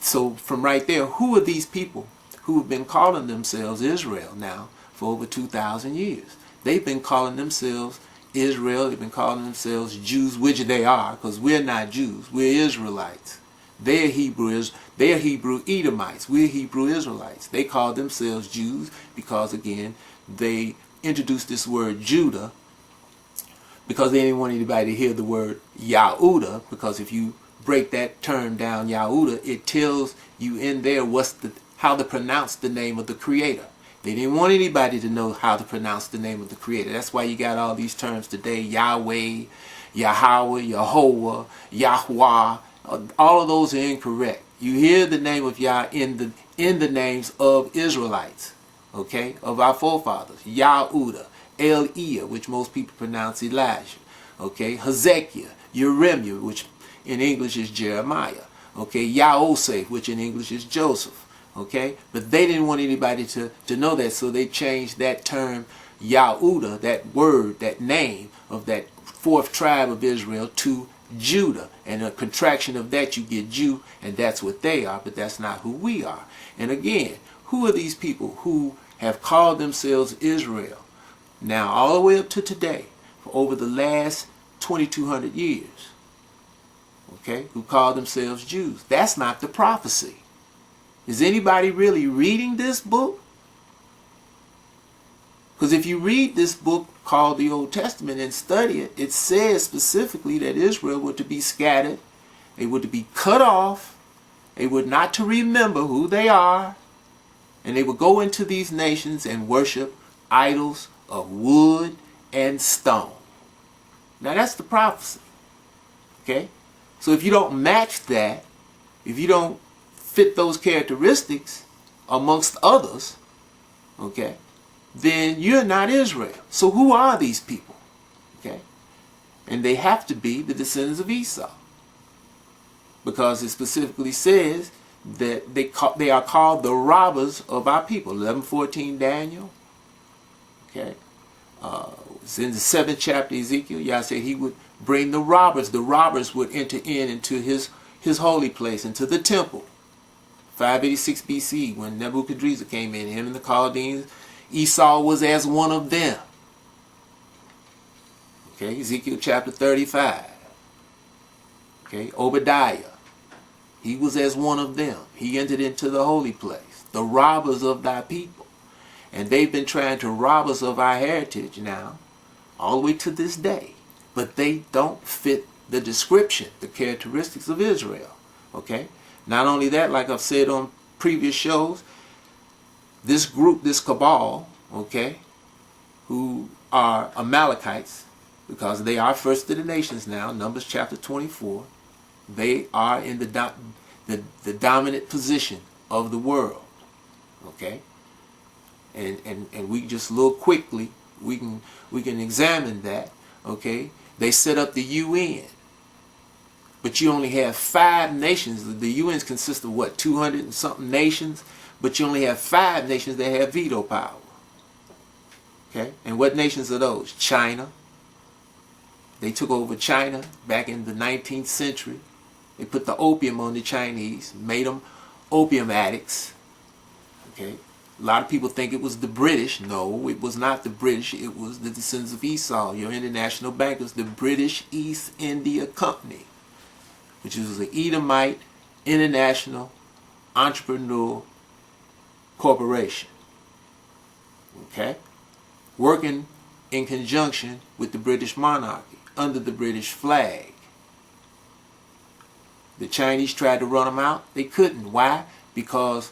So from right there, who are these people who have been calling themselves Israel now for over 2,000 years? They've been calling themselves Israel. They've been calling themselves Jews, which they are, because we're not Jews. We're Israelites. They're Hebrew Edomites. We're Hebrew Israelites. They call themselves Jews because, again, they introduced this word Judah because they didn't want anybody to hear the word Yahudah, because if you break that term down, Yahudah, it tells you in there how to pronounce the name of the Creator. They didn't want anybody to know how to pronounce the name of the Creator. That's why you got all these terms today: Yahweh, Yahweh, Yehovah, Yahweh. All of those are incorrect. You hear the name of Yah in the names of Israelites, okay, of our forefathers: Yahudah, Eliah, which most people pronounce Elijah, okay, Hezekiah, Jeremiah, which in English is Jeremiah, okay, Yahoseph, which in English is Joseph, okay. But they didn't want anybody to know that, so they changed that term Yahudah, that word, that name of that fourth tribe of Israel, to Judah, and a contraction of that you get Jew, and that's what they are, but that's not who we are. And again, who are these people who have called themselves Israel now all the way up to today for over the last 2,200 years, okay, who call themselves Jews? That's not the prophecy. Is anybody really reading this book? Because if you read this book called the Old Testament and study it, it says specifically that Israel were to be scattered, they were to be cut off, they were not to remember who they are, and they would go into these nations and worship idols of wood and stone. Now that's the prophecy. Okay? So if you don't match that, if you don't fit those characteristics amongst others, okay, then you're not Israel. So who are these people? Okay? And they have to be the descendants of Esau, because it specifically says that they are called the robbers of our people. 11:14 Daniel. Okay? It's in the 7th chapter Ezekiel. Yah said he would bring the robbers. The robbers would enter into his holy place, into the temple. 586 BC, when Nebuchadnezzar came in, him and the Chaldeans, Esau was as one of them. Okay, Ezekiel chapter 35. Okay, Obadiah, he was as one of them. He entered into the holy place. The robbers of thy people. And they've been trying to rob us of our heritage now, all the way to this day. But they don't fit the description, the characteristics of Israel. Okay? Not only that, like I've said on previous shows, this group, this cabal, okay, who are Amalekites, because they are first of the nations now, Numbers chapter 24, they are in the dominant position of the world, okay? And we just look quickly, we can examine that, okay? They set up the UN, but you only have 5 nations. The UNs consist of what, 200 and something nations, but you only have 5 nations that have veto power. Okay? And what nations are those? China. They took over China back in the 19th century. They put the opium on the Chinese, made them opium addicts. Okay? A lot of people think it was the British. No, it was not the British. It was the descendants of Esau, your international bankers, the British East India Company, which was an Edomite international entrepreneur corporation. Okay? Working in conjunction with the British monarchy, under the British flag. The Chinese tried to run them out. They couldn't. Why? Because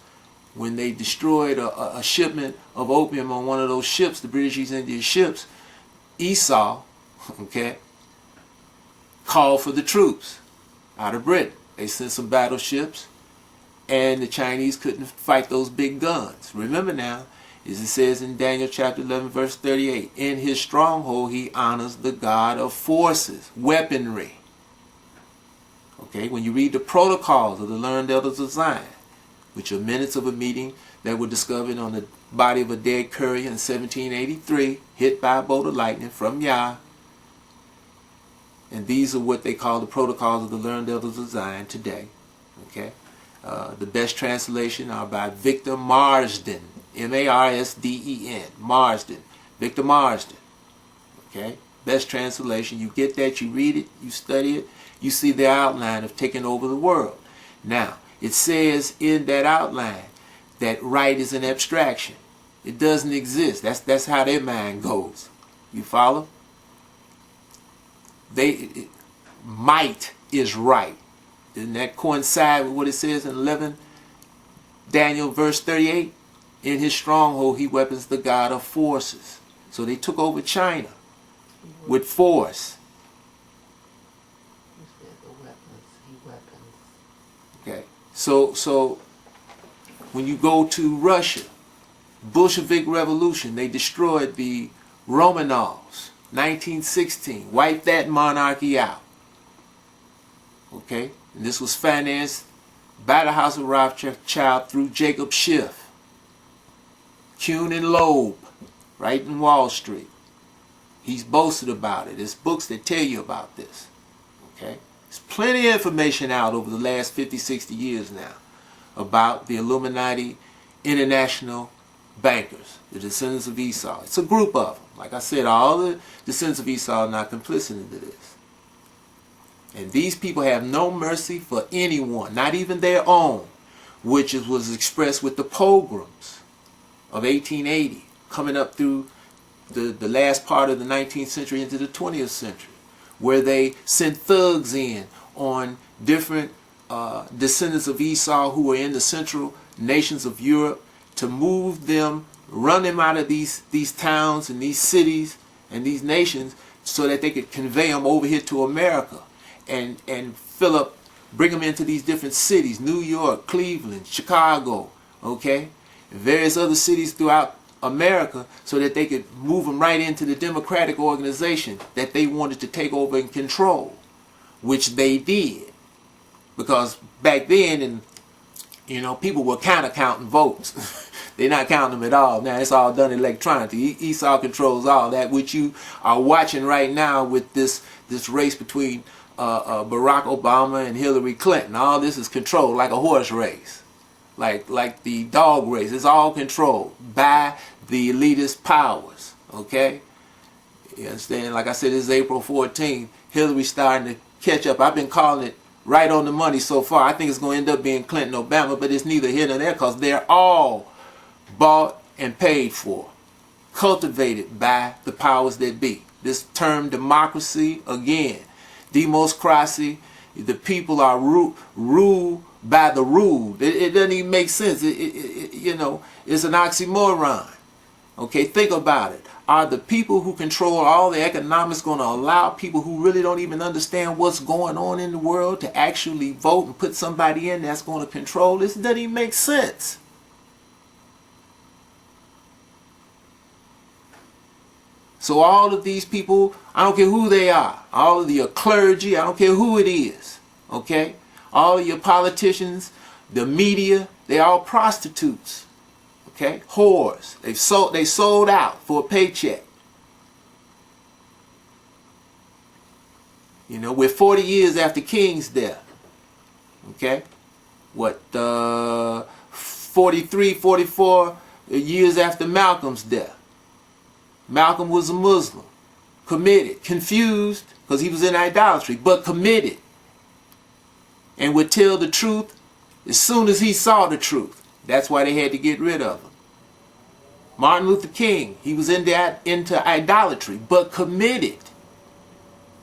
when they destroyed a shipment of opium on one of those ships, the British East India ships, Esau, okay, called for the troops out of Britain. They sent some battleships, and the Chinese couldn't fight those big guns. Remember now, as it says in Daniel chapter 11 verse 38, in his stronghold he honors the God of forces, weaponry. Okay, when you read the protocols of the learned elders of Zion, which are minutes of a meeting that were discovered on the body of a dead courier in 1783, hit by a bolt of lightning from Yah. And these are what they call the protocols of the learned elders of Zion today. Okay, The best translation are by Victor Marsden, M-A-R-S-D-E-N, Marsden, Victor Marsden. Okay, best translation. You get that, you read it, you study it, you see the outline of taking over the world. Now, it says in that outline that right is an abstraction. It doesn't exist. That's how their mind goes. You follow? Might is right. Doesn't that coincide with what it says in 11 Daniel verse 38? In his stronghold he weapons the God of forces. So they took over China with force. Okay. So when you go to Russia, Bolshevik Revolution, they destroyed the Romanovs, 1916, wiped that monarchy out. Okay, and this was financed by the House of Rothschild through Jacob Schiff, Kuhn and Loeb, right in Wall Street. He's boasted about it. There's books that tell you about this. Okay, there's plenty of information out over the last 50, 60 years now about the Illuminati international bankers, the descendants of Esau. It's a group of them. Like I said, all the descendants of Esau are not complicit into this. And these people have no mercy for anyone, not even their own, which was expressed with the pogroms of 1880, coming up through the last part of the 19th century into the 20th century, where they sent thugs in on different descendants of Esau who were in the central nations of Europe to move them, run them out of these towns and these cities and these nations so that they could convey them over here to America. And fill up, bring them into these different cities, New York, Cleveland, Chicago, okay, and various other cities throughout America, so that they could move them right into the democratic organization that they wanted to take over and control, which they did. Because back then, and you know, people were kind of counting votes. They're not counting them at all. Now it's all done electronically. Esau controls all that, which you are watching right now with this race between Barack Obama and Hillary Clinton. All this is controlled like a horse race, like the dog race. It's all controlled by the elitist powers. Okay, you understand? Like I said, this is April 14th. Hillary's starting to catch up. I've been calling it right on the money so far. I think it's going to end up being Clinton, Obama, but it's neither here nor there, because they're all bought and paid for, cultivated by the powers that be. This term democracy, again, democracy, the people are ruled by the ruled. It doesn't even make sense. You know, it's an oxymoron. Okay, think about it. Are the people who control all the economics going to allow people who really don't even understand what's going on in the world to actually vote and put somebody in that's going to control this? It doesn't even make sense. So all of these people, I don't care who they are, all of your clergy, I don't care who it is, okay? All of your politicians, the media, they're all prostitutes, okay? Whores. They sold out for a paycheck. You know, we're 40 years after King's death, okay? What, 43, 44 years after Malcolm's death. Malcolm was a Muslim, committed, confused because he was in idolatry, but committed, and would tell the truth as soon as he saw the truth. That's why they had to get rid of him. Martin Luther King, he was into idolatry, but committed.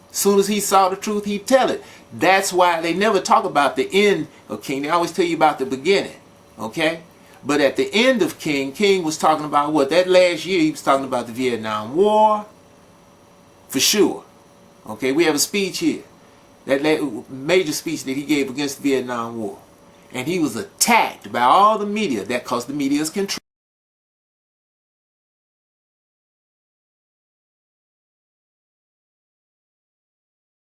As soon as he saw the truth, he'd tell it. That's why they never talk about the end of King. They always tell you about the beginning, okay? But at the end of King, King was talking about what? That last year he was talking about the Vietnam War, for sure. Okay, we have a speech here. That major speech that he gave against the Vietnam War. And he was attacked by all the media. That caused the media's control.